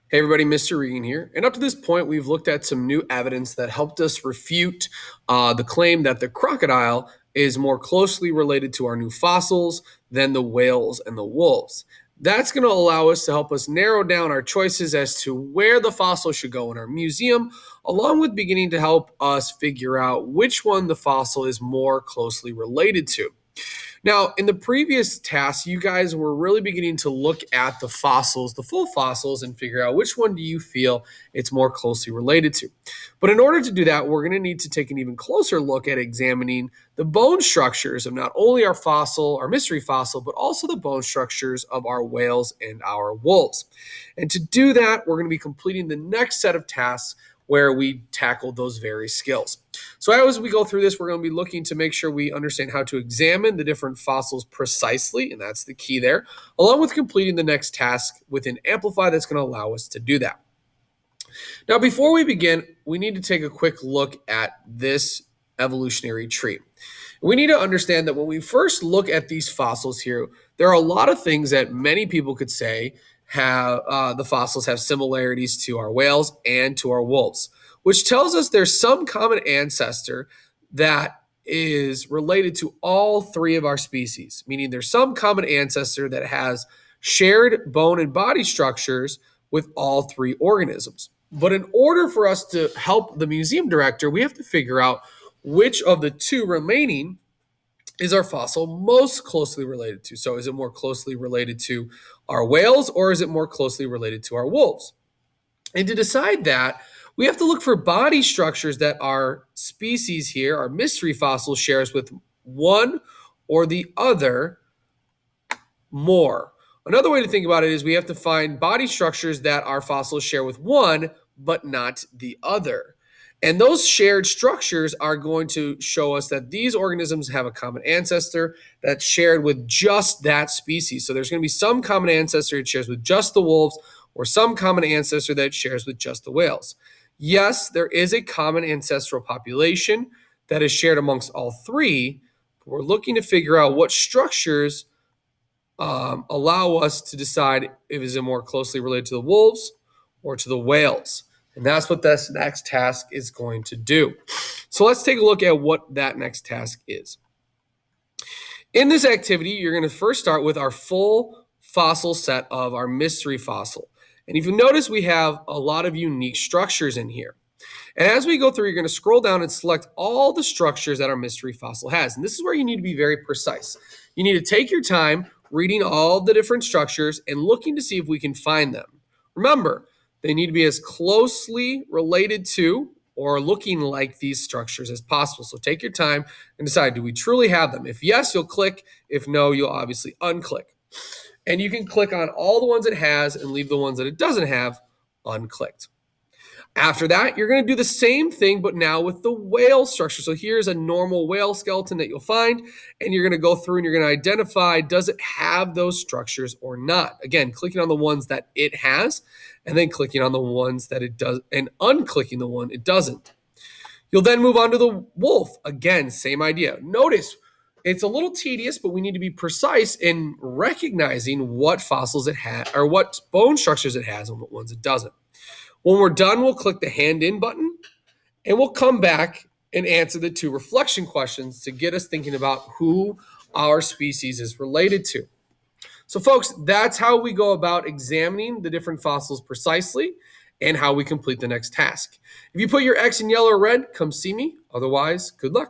Hey everybody, Mr. Regan here. And up to this point, we've looked at some new evidence that helped us refute the claim that the crocodile is more closely related to our new fossils than the whales and the wolves. That's going to allow us to help us narrow down our choices as to where the fossil should go in our museum, along with beginning to help us figure out which one the fossil is more closely related to. Now, in the previous tasks, you guys were really beginning to look at the fossils, the full fossils, and figure out which one do you feel it's more closely related to. But in order to do that, we're going to need to take an even closer look at examining the bone structures of not only our fossil, our mystery fossil, but also the bone structures of our whales and our wolves. And to do that, we're going to be completing the next set of tasks where we tackle those very skills. So as we go through this, we're going to be looking to make sure we understand how to examine the different fossils precisely, and that's the key there, along with completing the next task within Amplify that's going to allow us to do that. Now, before we begin, we need to take a quick look at this evolutionary tree. We need to understand that when we first look at these fossils here, there are a lot of things that many people could say have the fossils have similarities to our whales and to our wolves, which tells us there's some common ancestor that is related to all three of our species, meaning there's some common ancestor that has shared bone and body structures with all three organisms. But in order for us to help the museum director, we have to figure out which of the two remaining is our fossil most closely related to. So is it more closely related to our whales or is it more closely related to our wolves? And to decide that, we have to look for body structures that our species here, our mystery fossil, shares with one or the other more. Another way to think about it is we have to find body structures that our fossils share with one, but not the other. And those shared structures are going to show us that these organisms have a common ancestor that's shared with just that species. So there's going to be some common ancestor it shares with just the wolves, or some common ancestor that it shares with just the whales. Yes, there is a common ancestral population that is shared amongst all three, but we're looking to figure out what structures allow us to decide if is it more closely related to the wolves or to the whales. And that's what this next task is going to do. So let's take a look at what that next task is. In this activity, you're going to first start with our full fossil set of our mystery fossil. And if you notice, we have a lot of unique structures in here. And as we go through, you're going to scroll down and select all the structures that our mystery fossil has. And this is where you need to be very precise. You need to take your time reading all the different structures and looking to see if we can find them. Remember, they need to be as closely related to or looking like these structures as possible. So take your time and decide, do we truly have them? If yes, you'll click. If no, you'll obviously unclick. And you can click on all the ones it has and leave the ones that it doesn't have unclicked. After that, you're going to do the same thing, but now with the whale structure. So here's a normal whale skeleton that you'll find, and you're going to go through and you're going to identify, does it have those structures or not? Again, clicking on the ones that it has, and then clicking on the ones that it does, and unclicking the one it doesn't. You'll then move on to the wolf. Again, same idea. Notice it's a little tedious, but we need to be precise in recognizing what fossils it has, or what bone structures it has, and what ones it doesn't. When we're done, we'll click the hand in button and we'll come back and answer the two reflection questions to get us thinking about who our species is related to. So, folks, that's how we go about examining the different fossils precisely and how we complete the next task. If you put your X in yellow or red, come see me. Otherwise, good luck.